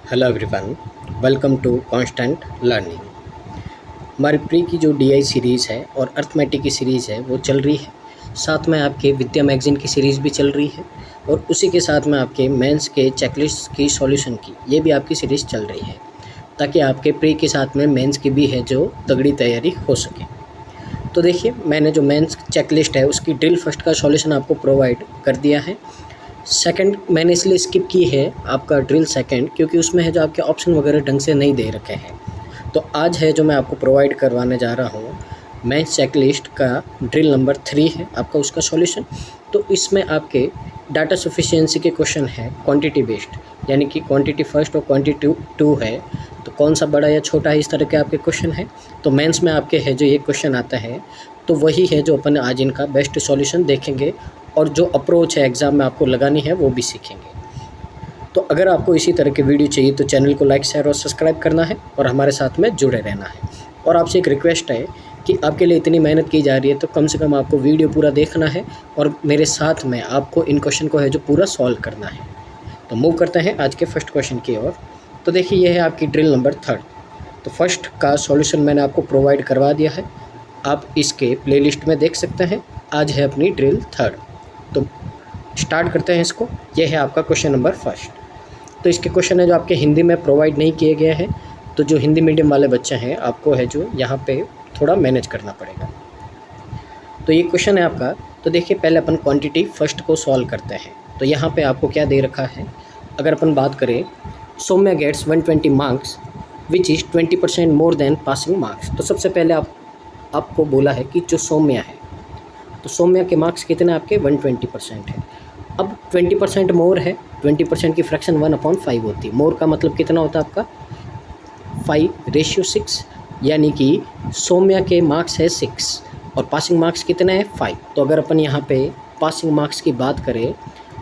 Hello everyone, welcome to constant learning. हमारी pre की जो डीआई सीरीज़ है और अर्थमेटिक की सीरीज़ है वो चल रही है। साथ में आपके विद्या मैगज़ीन की सीरीज़ भी चल रही है और उसी के साथ में आपके मेंस के चेकलिस्ट की सॉल्यूशन की ये भी आपकी सीरीज़ चल रही है, ताकि आपके प्री के साथ में मेंस की भी है जो तगड़ी तैयारी हो सके। तो देखिए, मैंने जो मेंस चेकलिस्ट है उसकी ड्रिल फर्स्ट का सॉल्यूशन आपको प्रोवाइड कर दिया है। सेकंड मैंने इसलिए स्किप की है आपका ड्रिल सेकंड, क्योंकि उसमें है जो आपके ऑप्शन वगैरह ढंग से नहीं दे रखे हैं। तो आज है जो मैं आपको प्रोवाइड करवाने जा रहा हूँ मैंस चेकलिस्ट का ड्रिल नंबर 3 है आपका उसका सॉल्यूशन। तो इसमें आपके डाटा सफिशिएंसी के क्वेश्चन है क्वांटिटी बेस्ड, यानी कि क्वांटिटी फर्स्ट और क्वांटिटी टू है, तो कौन सा बड़ा या छोटा है, इस तरह के आपके क्वेश्चन है। तो मेंस में आपके है जो ये क्वेश्चन आता है तो वही है जो अपन आज इनका बेस्ट सॉल्यूशन देखेंगे और जो अप्रोच है एग्ज़ाम में आपको लगानी है वो भी सीखेंगे। तो अगर आपको इसी तरह की वीडियो चाहिए तो चैनल को लाइक शेयर और सब्सक्राइब करना है और हमारे साथ में जुड़े रहना है। और आपसे एक रिक्वेस्ट है कि आपके लिए इतनी मेहनत की जा रही है तो कम से कम आपको वीडियो पूरा देखना है और मेरे साथ में आपको इन क्वेश्चन को है जो पूरा सॉल्व करना है। तो मूव करते हैं आज के फर्स्ट क्वेश्चन की ओर। तो देखिए, यह है आपकी ड्रिल नंबर 3। तो फर्स्ट का सॉल्यूशन मैंने आपको प्रोवाइड करवा दिया है, आप इसके प्लेलिस्ट में देख सकते हैं। आज है अपनी ड्रिल 3। तो स्टार्ट करते हैं इसको। यह है आपका क्वेश्चन नंबर फर्स्ट। तो इसके क्वेश्चन है जो आपके हिंदी में प्रोवाइड नहीं किए गए हैं, तो जो हिंदी मीडियम वाले बच्चे हैं आपको है जो यहाँ पे थोड़ा मैनेज करना पड़ेगा। तो ये क्वेश्चन है आपका। तो देखिए, पहले अपन क्वांटिटी फर्स्ट को सॉल्व करते हैं। तो यहाँ पे आपको क्या दे रखा है, अगर अपन बात करें Soumya gets 120 marks which is 20% more than passing marks. तो सबसे पहले आपको बोला है कि जो सौम्या है, तो सौम्या के मार्क्स कितने आपके 120% है। अब 20% मोर है, 20% की फ्रैक्शन 1/5 होती है। मोर का मतलब कितना होता है आपका 5:6, यानी कि सौम्या के मार्क्स है 6 और पासिंग मार्क्स कितने हैं 5। तो अगर अपन यहाँ पे पासिंग मार्क्स की बात करें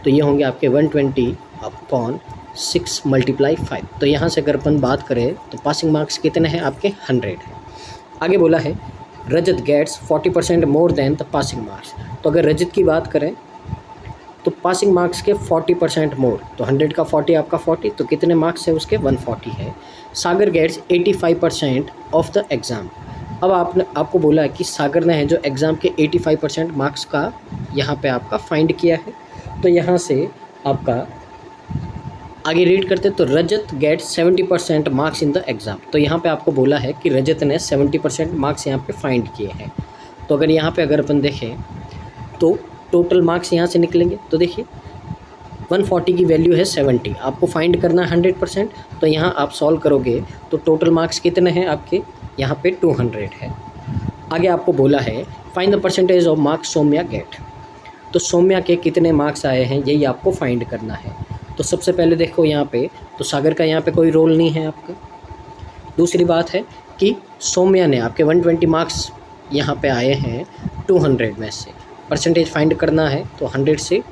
तो ये होंगे आपके 120/6 × 5। तो यहाँ से अगर अपन बात करें तो पासिंग मार्क्स कितने हैं आपके 100 है। आगे बोला है Rajat gets 40% more than the passing marks. तो अगर रजत की बात करें तो पासिंग मार्क्स के 40% मोर, तो 100 का 40 आपका 40, तो कितने मार्क्स है उसके 140 है। सागर गेट्स 85% ऑफ द एग्ज़ाम। अब आपको बोला है कि सागर ने है जो एग्ज़ाम के 85% मार्क्स का यहाँ पे आपका फाइंड किया है। तो यहाँ से आपका आगे रीड करते तो Rajat get 70% marks in the exam. तो यहाँ पे आपको बोला है कि रजत ने 70% मार्क्स यहाँ पे फाइंड किए हैं। तो अगर यहाँ पे अगर अपन देखें तो टोटल मार्क्स यहाँ से निकलेंगे। तो देखिए 140 की वैल्यू है 70, आपको फाइंड करना है 100%। तो यहाँ आप सॉल्व करोगे तो टोटल मार्क्स कितने हैं आपके यहाँ पे 200 है। आगे आपको बोला है find the percentage of marks Soumya get. तो सौम्या के कितने मार्क्स आए हैं यही आपको फाइंड करना है। तो सबसे पहले देखो यहाँ पे तो सागर का यहाँ पे कोई रोल नहीं है आपका। दूसरी बात है कि सौम्या ने आपके 120 मार्क्स यहाँ पे आए हैं 200 में से, परसेंटेज फाइंड करना है तो 100 से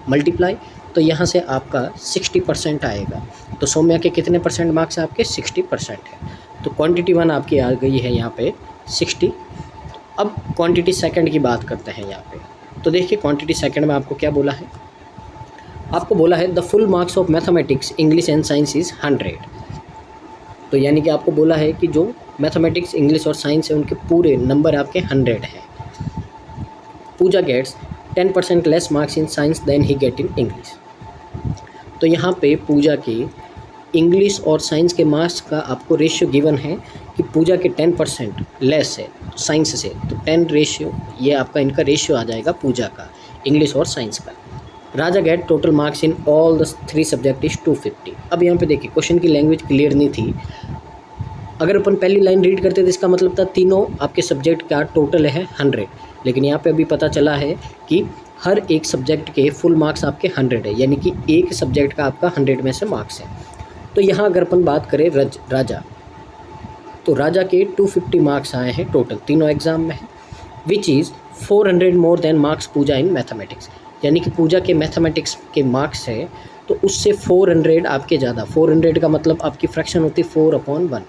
मल्टीप्लाई, तो यहाँ से आपका 60% आएगा। तो सौम्या के कितने परसेंट मार्क्स आपके 60% है। तो क्वांटिटी 1 आपकी आ गई है यहाँ पे 60। अब क्वांटिटी सेकंड की बात करते हैं यहाँ पे। तो देखिए क्वांटिटी सेकंड में आपको क्या बोला है, आपको बोला है the full marks of mathematics English and science is 100। तो यानी कि आपको बोला है कि जो मैथमेटिक्स इंग्लिश और साइंस है उनके पूरे नंबर आपके 100 हैं। Pooja gets 10% less marks in science than he get in English. तो यहाँ पे पूजा के इंग्लिश और साइंस के मार्क्स का आपको रेशियो गिवन है कि पूजा के 10% लेस है साइंस से, तो 10 रेशियो ये आपका इनका रेशियो आ जाएगा पूजा का इंग्लिश और साइंस का। Raja get total marks in all the 3 subject is 250। अब यहाँ पे देखिए क्वेश्चन की लैंग्वेज क्लियर नहीं थी। अगर अपन पहली लाइन रीड करते तो इसका मतलब था तीनों आपके सब्जेक्ट का टोटल है 100, लेकिन यहाँ पे अभी पता चला है कि हर एक सब्जेक्ट के फुल मार्क्स आपके 100 है, यानी कि एक सब्जेक्ट का आपका 100 में से मार्क्स है। तो यहाँ अगर अपन बात करें राजा, तो राजा के 250 मार्क्स आए हैं टोटल तीनों एग्ज़ाम में है, which is 400 more than marks Pooja in mathematics. यानी कि पूजा के मैथमेटिक्स के मार्क्स है तो उससे 400 आपके ज़्यादा। 400 का मतलब आपकी फ्रैक्शन होती है 4/1,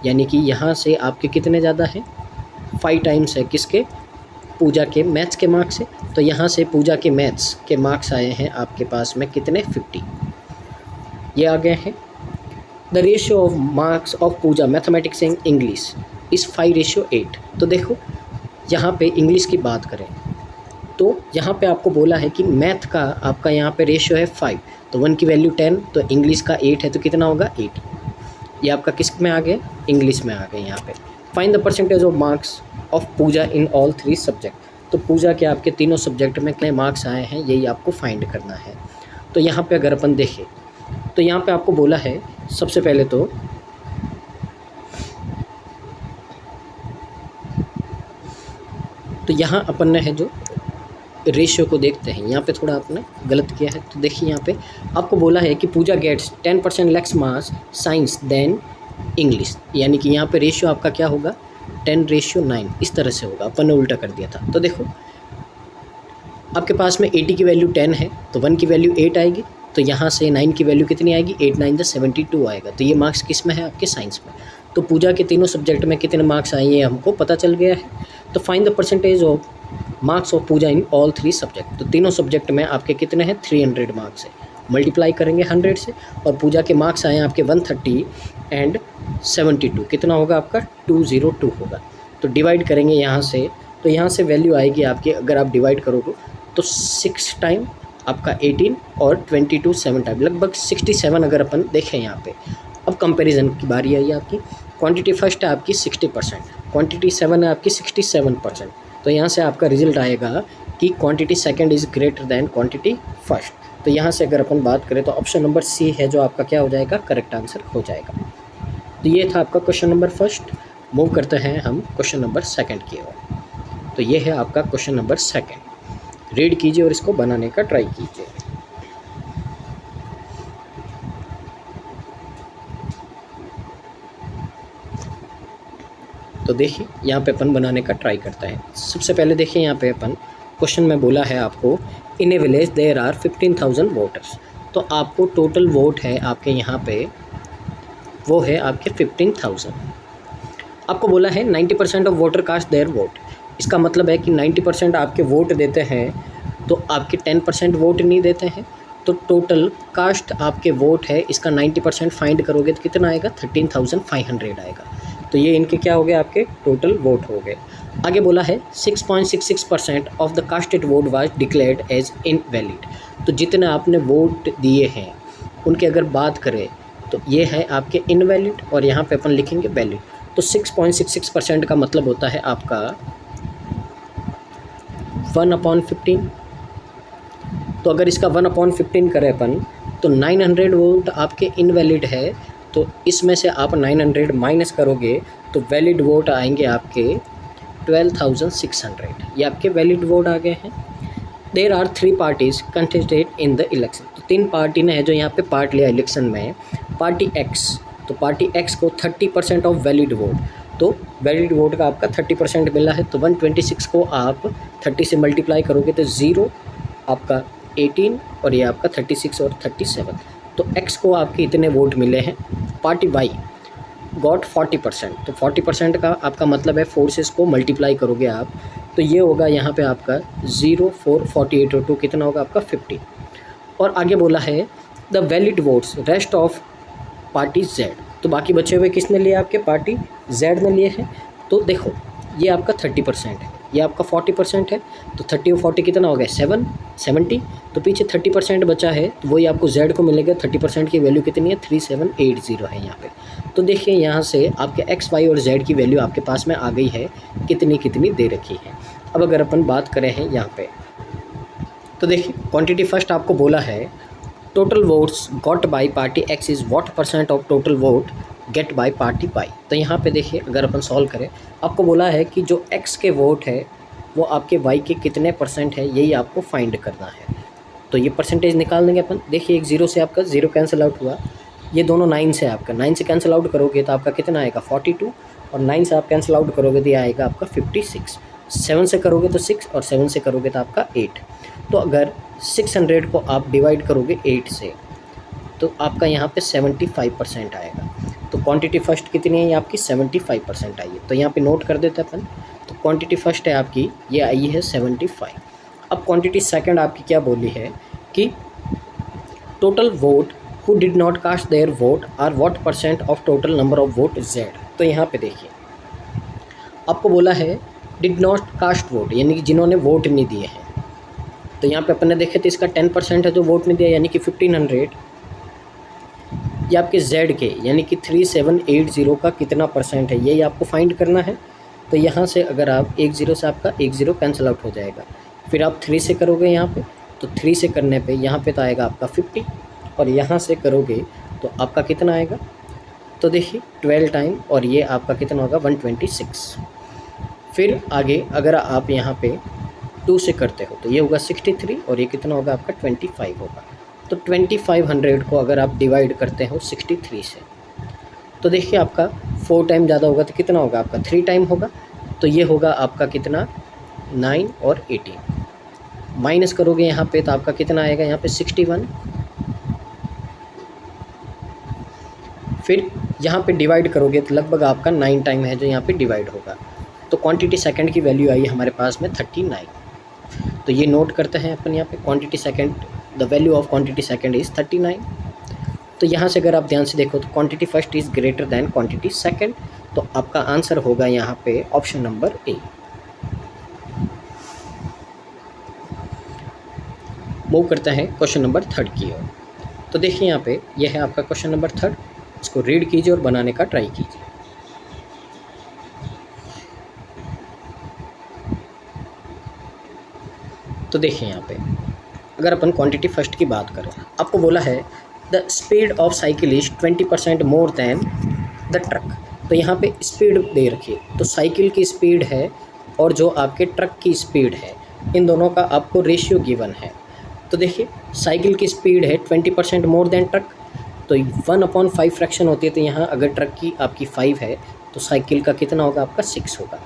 यानी कि यहाँ से आपके कितने ज़्यादा है 5 टाइम्स है किसके पूजा के मैथ्स के मार्क्स है। तो यहाँ से पूजा के मैथ्स के मार्क्स आए हैं आपके पास में कितने 50, ये आ गए हैं। The ratio of marks of Pooja mathematics and English is 5:8। तो देखो यहाँ पे इंग्लिश की बात करें तो यहाँ पे आपको बोला है कि मैथ का आपका यहाँ पे रेशियो है 5, तो 1 की वैल्यू 10, तो इंग्लिश का 8 है, तो कितना होगा 8। ये आपका किस में आ गया, इंग्लिश में आ गए। यहाँ पे find the percentage of marks of Pooja in all 3 subject. तो पूजा के आपके तीनों सब्जेक्ट में कितने मार्क्स आए हैं यही आपको फाइंड करना है। तो यहाँ पे अगर अपन देखें तो यहाँ पे आपको बोला है सबसे पहले तो यहाँ अपन ने है जो रेशियो को देखते हैं, यहाँ पे थोड़ा आपने गलत किया है। तो देखिए यहाँ पे आपको बोला है कि Pooja gets 10% less marks science than English, यानी कि यहाँ पे रेशियो आपका क्या होगा 10:9, इस तरह से होगा, अपन ने उल्टा कर दिया था। तो देखो आपके पास में 80 की वैल्यू 10 है, तो 1 की वैल्यू 8 आएगी, तो यहाँ से 9 की वैल्यू कितनी आएगी 8 9 72 आएगा। तो ये मार्क्स किस में है आपके साइंस में। तो पूजा के तीनों सब्जेक्ट में कितने मार्क्स आए ये हमको पता चल गया है। तो find the percentage of marks of Pooja in all 3 subject. तो तीनों सब्जेक्ट में आपके कितने हैं 300 मार्क्स है, मल्टीप्लाई करेंगे 100 से, और पूजा के मार्क्स आए हैं आपके 130 एंड 72, कितना होगा आपका 202 होगा। तो डिवाइड करेंगे यहाँ से, तो यहाँ से वैल्यू आएगी आपकी, अगर आप डिवाइड करोगे तो 6 टाइम आपका 18 और 22 7 टाइम, लगभग 67 अगर अपन देखें यहाँ पे। अब कंपैरिजन की बारी आई आपकी। क्वांटिटी फर्स्ट है आपकी 60%, क्वांटिटी 7 है आपकी 67%। तो यहाँ से आपका रिजल्ट आएगा कि quantity second is greater than quantity first. तो यहाँ से अगर अपन बात करें तो ऑप्शन नंबर सी है जो आपका क्या हो जाएगा, करेक्ट आंसर हो जाएगा। तो ये था आपका क्वेश्चन नंबर फर्स्ट। मूव करते हैं हम क्वेश्चन नंबर सेकंड की ओर। तो ये है आपका क्वेश्चन नंबर सेकंड। रीड कीजिए और इसको बनाने का ट्राई कीजिए। तो देखिए यहाँ पे अपन बनाने का ट्राई करते हैं। सबसे पहले देखिए यहाँ पे अपन क्वेश्चन में बोला है आपको in a village there are 15,000 voters. तो आपको टोटल वोट है आपके यहाँ पे वो है आपके 15,000। आपको बोला है 90% of voter cast their vote. इसका मतलब है कि 90% आपके वोट देते हैं, तो आपके 10% वोट नहीं देते हैं। तो टोटल कास्ट आपके वोट है, इसका 90% फाइंड करोगे तो कितना आएगा 13,500 आएगा। तो ये इनके क्या हो गए आपके टोटल वोट हो गए। आगे बोला है 6.66% of the casted vote was declared as invalid. तो जितने आपने वोट दिए हैं उनकी अगर बात करें तो ये है आपके इनवैलिड, और यहाँ पे अपन लिखेंगे वैलिड। तो 6.66% का मतलब होता है आपका 1/15। तो अगर इसका 1/15 करें अपन तो 900 वोट आपके इनवैलिड है, तो इसमें से आप 900 माइनस करोगे तो वैलिड वोट आएंगे आपके 12,600। ये आपके वैलिड वोट आ गए हैं। There are 3 parties contested in the election. तो 3 पार्टी ने है जो यहाँ पे पार्ट लिया इलेक्शन में। पार्टी एक्स, तो पार्टी एक्स को 30% ऑफ वैलिड वोट, तो वैलिड वोट का आपका 30% मिला है। तो 126 को आप 30 से मल्टीप्लाई करोगे तो 0 आपका 18 और ये आपका 36 और 37। तो एक्स को आपके इतने वोट मिले हैं। Party Y got 40%। तो 40% का आपका मतलब है 4 से इसको मल्टीप्लाई करोगे आप, तो ये होगा यहाँ पे आपका 0 4 48 और 2 कितना होगा आपका 50। और आगे बोला है the valid votes rest of party Z. तो बाकी बचे हुए किसने लिए आपके पार्टी जेड ने लिए हैं। तो देखो ये आपका 30% है, ये आपका 40% है, तो 30 और 40 कितना हो गया 70। तो पीछे 30% बचा है, तो वही आपको जेड को मिलेगा। 30% की वैल्यू कितनी है 3780 है यहाँ पे। तो देखिए यहाँ से आपके एक्स वाई और जेड की वैल्यू आपके पास में आ गई है, कितनी कितनी दे रखी है। अब अगर अपन बात करें हैं यहाँ पे तो देखिए क्वांटिटी फर्स्ट आपको बोला है total votes got by party X is what percent of total vote get by party Y. तो यहाँ पे देखिए अगर अपन सॉल्व करें आपको बोला है कि जो एक्स के वोट है वो आपके वाई के कितने % है, यही आपको फाइंड करना है। तो ये परसेंटेज निकाल देंगे अपन। देखिए एक 0 से आपका 0 कैंसिल आउट हुआ, ये दोनों 9 से आपका 9 से कैंसिल आउट करोगे तो आपका कितना आएगा 42, और 9 से आप कैंसिल आउट करोगे तो ये आएगा आपका 56। 7 से करोगे तो 6 और 7 से करोगे तो आपका 8। तो अगर 600 को आप डिवाइड करोगे 8 से तो आपका यहाँ पे 75% आएगा। तो क्वांटिटी फर्स्ट कितनी है आपकी 75% आई है। तो यहाँ पे नोट कर देते हैं अपन। तो क्वांटिटी फर्स्ट है आपकी ये आई है 75। अब क्वांटिटी सेकंड आपकी क्या बोली है कि total vote who did not cast their vote are what % of total number of vote Z. तो यहाँ पे देखिए आपको बोला है डिड नॉट कास्ट वोट, यानी कि जिन्होंने वोट नहीं दिए हैं। तो यहाँ पे अपन ने देखे तो इसका 10% है जो वोट नहीं दिया, यानी कि 1500। ये आपके जेड के यानी कि 3780 का कितना % है, यही आपको फाइंड करना है। तो यहाँ से अगर आप 10 से आपका 10 कैंसिल आउट हो जाएगा, फिर आप 3 से करोगे यहाँ पे, तो 3 से करने पे यहाँ पे तो आएगा आपका 50, और यहाँ से करोगे तो आपका कितना आएगा, तो देखिए 12 टाइम, और ये आपका कितना होगा 126। फिर आगे अगर आप यहाँ पे 2 से करते हो तो ये होगा 63, और ये कितना होगा आपका 25 होगा। तो 2500 को अगर आप डिवाइड करते हो 63 से, तो देखिए आपका 4 टाइम ज़्यादा होगा तो कितना होगा आपका 3 टाइम होगा। तो ये होगा आपका कितना 9 और 18, माइनस करोगे यहाँ पे तो आपका कितना आएगा यहाँ पे 61। फिर यहाँ पे डिवाइड करोगे तो लगभग आपका 9 टाइम है जो यहाँ पे डिवाइड होगा। तो क्वांटिटी सेकंड की वैल्यू आई हमारे पास में 39। तो ये नोट करते हैं अपन यहाँ पे quantity second, the value of quantity second is 39। तो यहाँ से अगर आप ध्यान से देखो तो quantity first is greater than quantity second, तो आपका आंसर होगा यहाँ पे ऑप्शन नंबर ए। मूव करते हैं क्वेश्चन नंबर 3 की ओर। तो देखिए यहाँ पे यह है आपका क्वेश्चन नंबर 3, इसको रीड कीजिए और बनाने का ट्राई कीजिए। तो देखिए यहाँ पे अगर अपन क्वांटिटी फर्स्ट की बात करें, आपको बोला है the speed of cycle is 20% more than the truck. तो यहाँ पे स्पीड दे रखी है, तो साइकिल की स्पीड है और जो आपके ट्रक की स्पीड है, इन दोनों का आपको रेशियो गिवन है। तो देखिए साइकिल की स्पीड है 20% मोर दैन ट्रक, तो 1/5 फ्रैक्शन होती है। तो यहाँ अगर ट्रक की आपकी 5 है तो साइकिल का कितना होगा आपका 6 होगा।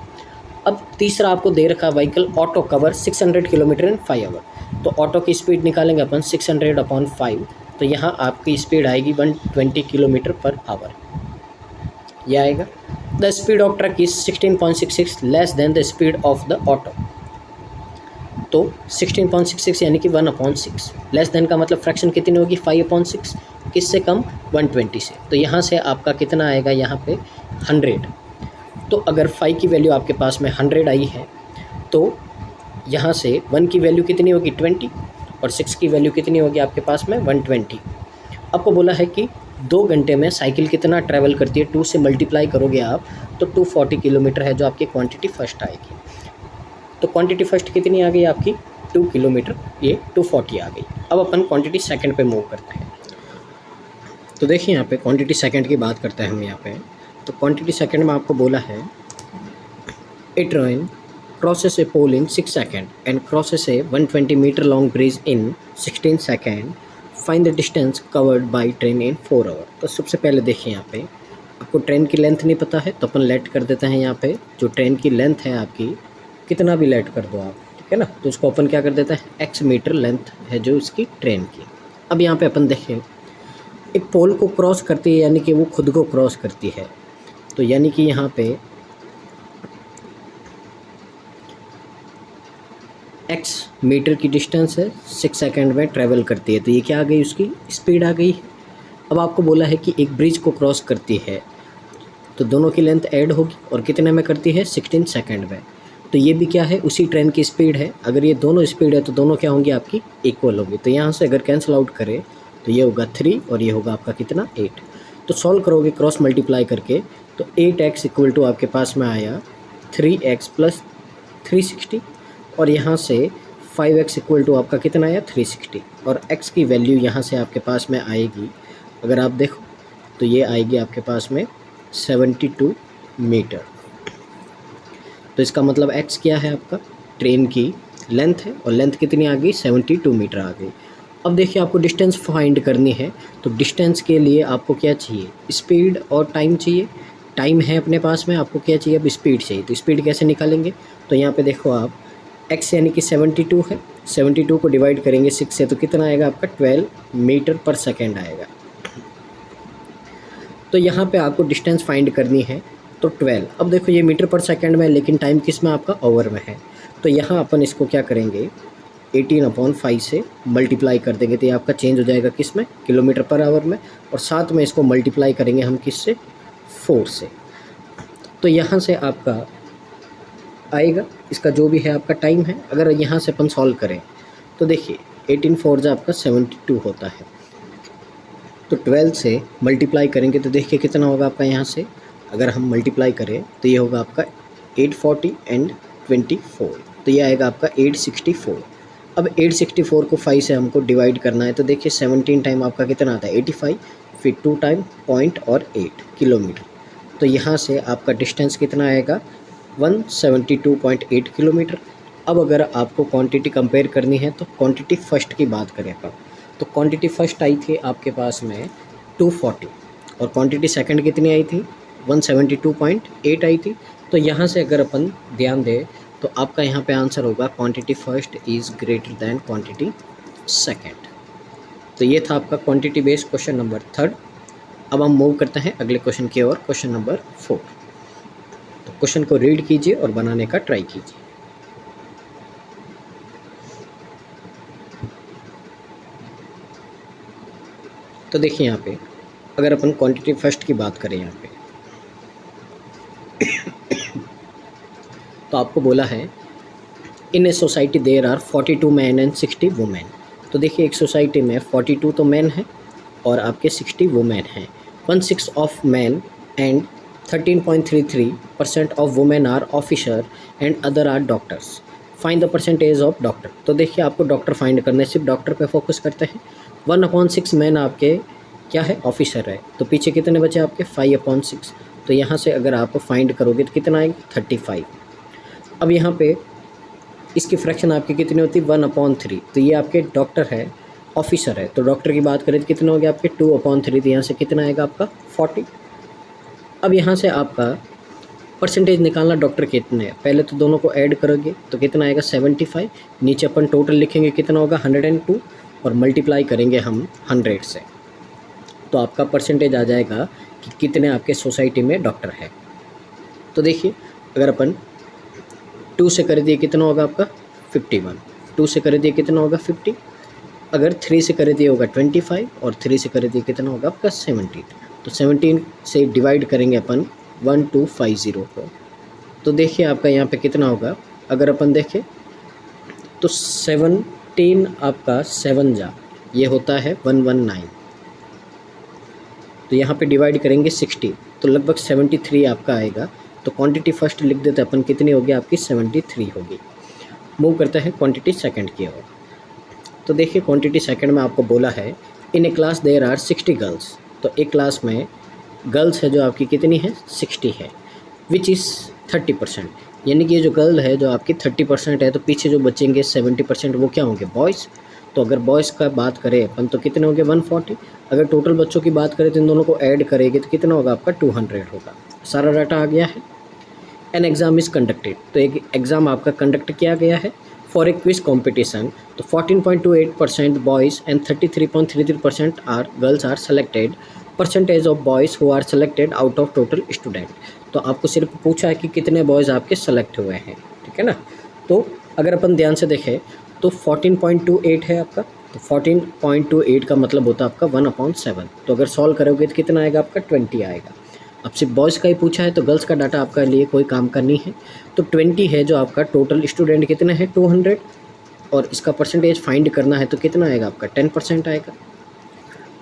अब तीसरा आपको दे रखा vehicle auto cover 600 kilometre in 5 hour. तो ऑटो की स्पीड निकालेंगे अपन 600/5, तो यहाँ आपकी स्पीड आएगी 120 किलोमीटर पर आवर, यह आएगा। The speed of truck is 16.66 less than the speed of the auto. तो 16.66 यानी कि 1/6, लेस देन का मतलब फ्रैक्शन कितनी होगी 5/6, किससे कम 120 से। तो यहाँ से आपका कितना आएगा यहाँ पे 100। तो अगर 5 की वैल्यू आपके पास में 100 आई है तो यहाँ से 1 की वैल्यू कितनी होगी 20, और 6 की वैल्यू कितनी होगी आपके पास में 120। आपको बोला है कि 2 घंटे में साइकिल कितना ट्रैवल करती है, 2 से मल्टीप्लाई करोगे आप तो 240 किलोमीटर है जो आपकी क्वांटिटी फर्स्ट आएगी। तो क्वांटिटी फर्स्ट कितनी आ गई आपकी 2 किलोमीटर, ये 240 आ गई। अब अपन क्वांटिटी सेकंड पे मूव करते हैं। तो देखिए यहाँ पे क्वांटिटी सेकंड की बात करते हैं हम यहाँ पे। तो क्वांटिटी सेकंड में आपको बोला है ए train crosses a pole in 6 seconds and crosses a 120 meter long bridge in 16 seconds. Find the distance covered by train in 4 hours. तो सबसे पहले देखिए यहाँ पे आपको ट्रेन की लेंथ नहीं पता है तो अपन लेट कर देते हैं यहाँ पे जो ट्रेन की लेंथ है आपकी, कितना भी लेट कर दो आप, ठीक है ना। तो उसको अपन क्या कर देते हैं x मीटर लेंथ है जो इसकी ट्रेन की। अब यहाँ पे अपन देखें एक पोल को क्रॉस करती है यानी कि वो खुद को क्रॉस करती है, तो यानी कि यहाँ पे x मीटर की डिस्टेंस है, 6 सेकंड में ट्रैवल करती है, तो ये क्या आ गई उसकी स्पीड आ गई है। अब आपको बोला है कि एक ब्रिज को क्रॉस करती है तो दोनों की लेंथ ऐड होगी और कितने में करती है 16 सेकंड में। तो ये भी क्या है उसी ट्रेन की स्पीड है। अगर ये दोनों स्पीड है तो दोनों क्या होंगी आपकी इक्वल होगी। तो यहाँ से अगर कैंसिल आउट करें तो ये होगा 3 और ये होगा आपका कितना 8। तो सॉल्व करोगे क्रॉस मल्टीप्लाई करके तो 8x इक्वल टू आपके पास में आया 3x प्लस 360, और यहाँ से 5x इक्वल टू आपका कितना आया 360, और x की वैल्यू यहाँ से आपके पास में आएगी अगर आप देखो तो ये आएगी आपके पास में 72 मीटर। तो इसका मतलब x क्या है आपका ट्रेन की लेंथ है, और लेंथ कितनी आ गई 72 मीटर आ गई। अब देखिए आपको डिस्टेंस फाइंड करनी है, तो डिस्टेंस के लिए आपको क्या चाहिए स्पीड और टाइम चाहिए। टाइम है अपने पास में, आपको क्या चाहिए अब स्पीड चाहिए। तो स्पीड कैसे निकालेंगे, तो यहाँ पे देखो आप x यानी कि 72 है, 72 को डिवाइड करेंगे 6 से तो कितना आएगा आपका 12 मीटर पर सेकेंड आएगा। तो यहाँ पे आपको डिस्टेंस फाइंड करनी है तो 12। अब देखो ये मीटर पर सेकेंड में, लेकिन टाइम किस में आपका ओवर में है, तो यहाँ अपन इसको क्या करेंगे 18/5 से मल्टीप्लाई कर देंगे तो ये आपका चेंज हो जाएगा किस में, किलोमीटर पर आवर में, और साथ में इसको मल्टीप्लाई करेंगे हम किससे, 4 से। तो यहाँ से आपका आएगा इसका जो भी है आपका टाइम है। अगर यहाँ से अपन सॉल्व करें तो देखिए 18 4 जो आपका 72 होता है, तो 12 से मल्टीप्लाई करेंगे तो देखिए कितना होगा आपका। यहाँ से अगर हम मल्टीप्लाई करें तो ये होगा आपका 840 एंड 24, तो ये आएगा आपका 864। अब 864 को 5 से हमको डिवाइड करना है तो देखिए 17 टाइम आपका कितना आता है 85, फिर 2 टाइम पॉइंट और 8 किलोमीटर, तो यहाँ से आपका डिस्टेंस कितना आएगा 172.8 किलोमीटर। अब अगर आपको क्वांटिटी कंपेयर करनी है तो क्वांटिटी फर्स्ट की बात करें अपन, तो क्वांटिटी फर्स्ट आई थी आपके पास में 240 और क्वांटिटी सेकंड कितनी आई थी 172.8 आई थी। तो यहाँ से अगर अपन ध्यान दें तो आपका यहाँ पे आंसर होगा quantity first is greater than quantity second. तो ये था आपका क्वांटिटी बेस्ड क्वेश्चन नंबर 3। अब हम मूव करते हैं अगले क्वेश्चन की ओर, क्वेश्चन नंबर 4। तो क्वेश्चन को रीड कीजिए और बनाने का ट्राई कीजिए। तो देखिए यहाँ पे अगर अपन क्वांटिटी फर्स्ट की बात करें यहाँ पे तो आपको बोला है in a society there are 42 man and 60 women. तो देखिए एक सोसाइटी में 42 तो मैन है और आपके 60 वुमेन हैं। 1/6 of man and 13.33% of women are officer and other are doctors. Find the percentage of doctor. तो देखिए आपको डॉक्टर फाइंड करना है, सिर्फ डॉक्टर पे फोकस करते हैं। 1/6 मैन आपके क्या है ऑफिसर है, तो पीछे कितने बचे आपके 5/6। तो यहाँ से अगर आप फाइंड करोगे तो कितना आएगा 35। अब यहाँ पे इसकी फ्रैक्शन आपकी कितनी होती है 1/3। तो ये आपके डॉक्टर है ऑफिसर है, तो डॉक्टर की बात करें तो कितना हो गया आपके 2/3। तो यहाँ से कितना आएगा आपका 40। अब यहाँ से आपका परसेंटेज निकालना डॉक्टर कितने हैं, पहले तो दोनों को ऐड करोगे तो कितना आएगा 75। नीचे अपन टोटल लिखेंगे कितना होगा 102 और मल्टीप्लाई करेंगे हम 100 से, तो आपका परसेंटेज आ जाएगा कि कितने आपके सोसाइटी में डॉक्टर है। तो देखिए अगर अपन 2 से कर दिए कितना होगा आपका 51, 2 से कर दिए कितना होगा 50, अगर 3 से कर दिए होगा 25 और 3 से कर दिए कितना होगा आपका 17। तो 17 से डिवाइड करेंगे अपन 1250 को, तो देखिए आपका यहाँ पे कितना होगा। अगर अपन देखें तो 17 आपका 7 जा ये होता है 119, तो यहाँ पे डिवाइड करेंगे 60 तो लगभग 73 आपका आएगा। तो क्वांटिटी फर्स्ट लिख देते अपन कितनी होगी आपकी 73 होगी। मूव करते हैं क्वांटिटी सेकंड की ओर। तो देखिए क्वांटिटी सेकंड में आपको बोला है in A class there are 60 girls. तो एक क्लास में गर्ल्स है जो आपकी कितनी है 60 है, विच इज़ 30%, यानी कि ये जो गर्ल है जो आपकी 30% है, तो पीछे जो बचेंगे 70% वो क्या होंगे बॉयज़। तो अगर बॉयज़ का बात करें अपन तो कितने होंगे 140। अगर टोटल बच्चों की बात करें तो इन दोनों को ऐड करेंगे तो कितना होगा आपका 200 होगा। सारा डाटा आ गया है। एन एग्ज़ाम इज़ कंडक्टेड, तो एक एग्ज़ाम आपका कंडक्ट किया गया है फॉर ए क्विज कॉम्पिटिशन। तो 14.28% boys and 33.33% are girls are selected. Percentage of boys who are selected out of total student. तो आपको सिर्फ पूछा है कि कितने बॉयज़ आपके सेलेक्ट हुए हैं, ठीक है ना। तो अगर अपन ध्यान से देखें तो 14.28 है आपका, तो 14.28 का मतलब होता है आपका 1/7। तो अगर सॉल्व करोगे तो कितना आएगा आपका 20 आएगा। अब सिर्फ बॉयज़ का ही पूछा है तो गर्ल्स का डाटा आपका लिए कोई काम का नहीं है। तो 20 है जो आपका टोटल स्टूडेंट कितने हैं 200, और इसका परसेंटेज फाइंड करना है तो कितना आएगा आपका 10% आएगा।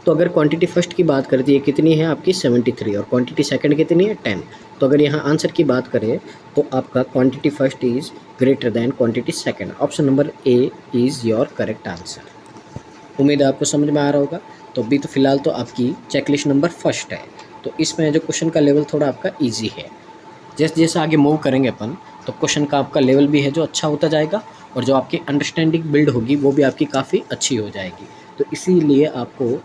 तो अगर क्वांटिटी फर्स्ट की बात कर दी कितनी है आपकी 73 और क्वांटिटी सेकंड कितनी है 10। तो अगर यहाँ आंसर की बात करें तो आपका quantity first is greater than quantity second. Option number A is your correct answer. उम्मीद है आपको समझ में आ रहा होगा। तो अभी तो फिलहाल तो आपकी चेकलिस्ट नंबर फर्स्ट है, तो इसमें जो क्वेश्चन का लेवल थोड़ा आपका ईजी है। जैसे जैसे आगे मूव करेंगे अपन तो क्वेश्चन का आपका लेवल भी है जो अच्छा होता जाएगा, और जो आपकी अंडरस्टैंडिंग बिल्ड होगी वो भी आपकी काफ़ी अच्छी हो जाएगी। तो इसीलिए आपको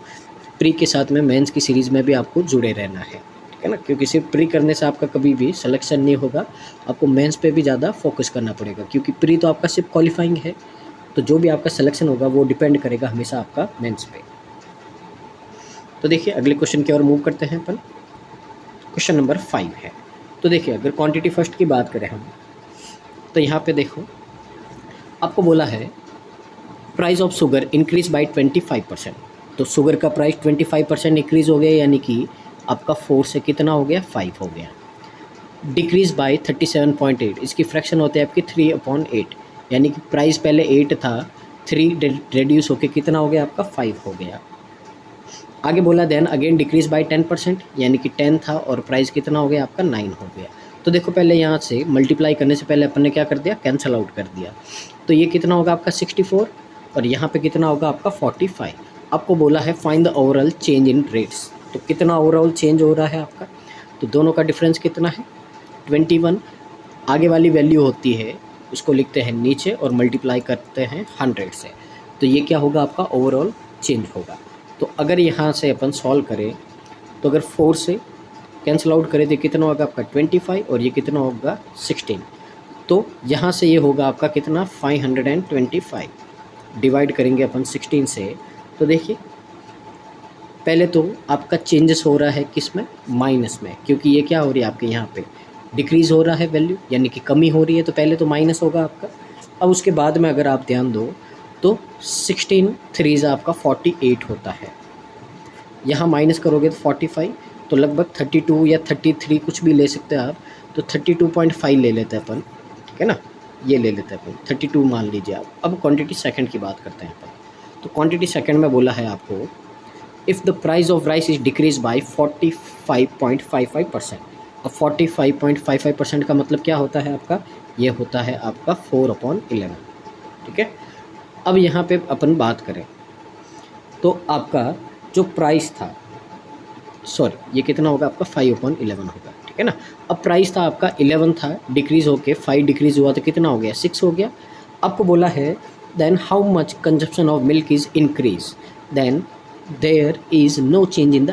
प्री के साथ में मेंस की सीरीज़ में भी आपको जुड़े रहना है, ठीक है ना, क्योंकि सिर्फ प्री करने से आपका कभी भी सिलेक्शन नहीं होगा, आपको मेंस पे भी ज़्यादा फोकस करना पड़ेगा। क्योंकि प्री तो आपका सिर्फ क्वालिफाइंग है, तो जो भी आपका सिलेक्शन होगा वो डिपेंड करेगा हमेशा आपका मेंस पे। तो देखिए अगले क्वेश्चन की ओर मूव करते हैं अपन। क्वेश्चन नंबर 5 है। तो देखिए अगर क्वांटिटी फर्स्ट की बात करें हम तो यहाँ पे देखो आपको बोला है price of sugar increase by 25%। तो शुगर का प्राइस 25% इंक्रीज हो गया, यानी कि आपका 4 से कितना हो गया, 5 हो गया। डिक्रीज बाई 37.8, इसकी फ्रैक्शन होते हैं आपकी 3/8, यानी कि प्राइस पहले 8 था, 3 रेड्यूस होके कितना हो गया आपका 5 हो गया। आगे बोला देन अगेन डिक्रीज बाई 10%, यानी कि 10 था और प्राइस कितना हो गया आपका 9 हो गया। तो देखो पहले यहाँ से मल्टीप्लाई करने से पहले अपन ने क्या कर दिया, कैंसिल आउट कर दिया। तो ये कितना होगा आपका 64 और यहाँ पे कितना होगा आपका 45। आपको बोला है find the overall change in rates, तो कितना ओवरऑल चेंज हो रहा है आपका, तो दोनों का डिफरेंस कितना है 21। आगे वाली वैल्यू होती है उसको लिखते हैं नीचे और मल्टीप्लाई करते हैं 100 से, तो ये क्या होगा आपका ओवरऑल चेंज होगा। तो अगर यहाँ से अपन सॉल्व करें तो अगर 4 से कैंसिल आउट करें तो कितना होगा आपका 25 और ये कितना होगा 16। तो यहाँ से ये होगा आपका कितना 525, डिवाइड करेंगे अपन 16 से। तो देखिए पहले तो आपका चेंजेस हो रहा है किस में, माइनस में, क्योंकि ये क्या हो रही है आपके यहाँ पे डिक्रीज़ हो रहा है वैल्यू, यानी कि कमी हो रही है, तो पहले तो माइनस होगा आपका। अब उसके बाद में अगर आप ध्यान दो तो 16 3 आपका 48 होता है, यहाँ माइनस करोगे तो 45, तो लगभग 32 या 33 कुछ भी ले सकते हैं आप, तो 32.5 ले लेते हैं अपन, ठीक है ना, ये ले लेते हैं अपन 32 मान लीजिए आप। अब क्वांटिटी सेकंड की बात करते हैं अपन, तो क्वांटिटी सेकंड में बोला है आपको if the price of rice is decrease by 45.55%। अब 45.55% का मतलब क्या होता है आपका, ये होता है आपका 4/11, ठीक है। अब यहाँ पे अपन बात करें तो आपका जो प्राइस था, सॉरी ये कितना होगा आपका 5/11 होगा, ठीक है ना। अब प्राइस था आपका 11 था, डिक्रीज़ होके 5 डिक्रीज़ हुआ तो कितना हो गया 6 हो गया। आपको बोला है then how much consumption of milk is increase, then there is no change in the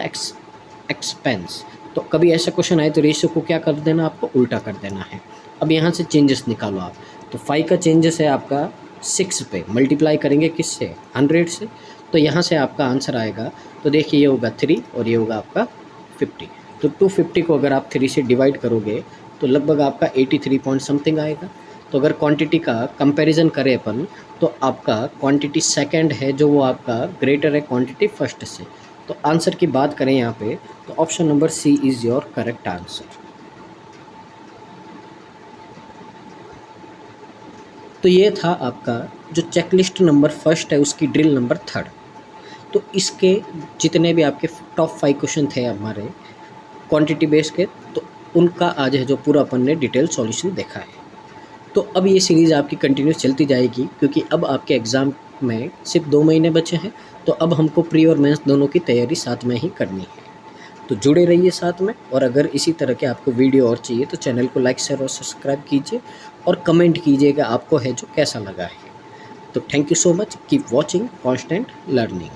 expense. तो कभी ऐसा क्वेश्चन आए तो रेशियो को क्या कर देना, आपको उल्टा कर देना है। अब यहाँ से चेंजेस निकालो आप, तो 5 का चेंजेस है आपका 6 पे, मल्टीप्लाई करेंगे किससे 100 से, तो यहाँ से आपका आंसर आएगा, तो देखिए ये होगा 3 और ये होगा आपका 50। तो 250 को अगर आप 3 से डिवाइड करोगे तो लगभग आपका 83 पॉइंट समथिंग आएगा। तो अगर क्वांटिटी का कंपैरिजन करें अपन तो आपका क्वांटिटी सेकंड है जो वो आपका ग्रेटर है क्वांटिटी फर्स्ट से। तो आंसर की बात करें यहाँ पे तो option number C is your correct answer. तो ये था आपका जो चेकलिस्ट नंबर फर्स्ट है उसकी ड्रिल नंबर 3। तो इसके जितने भी आपके टॉप 5 क्वेश्चन थे हमारे क्वांटिटी बेस के, तो उनका आज है जो पूरा अपन ने डिटेल सॉल्यूशन देखा है। तो अब ये सीरीज़ आपकी कंटिन्यूस चलती जाएगी, क्योंकि अब आपके एग्ज़ाम में सिर्फ 2 महीने बचे हैं, तो अब हमको प्री और मेंस दोनों की तैयारी साथ में ही करनी है। तो जुड़े रहिए साथ में, और अगर इसी तरह के आपको वीडियो और चाहिए तो चैनल को लाइक शेयर और सब्सक्राइब कीजिए और कमेंट कीजिएगा आपको है जो कैसा लगा है। तो thank you so much, keep watching, constant learning.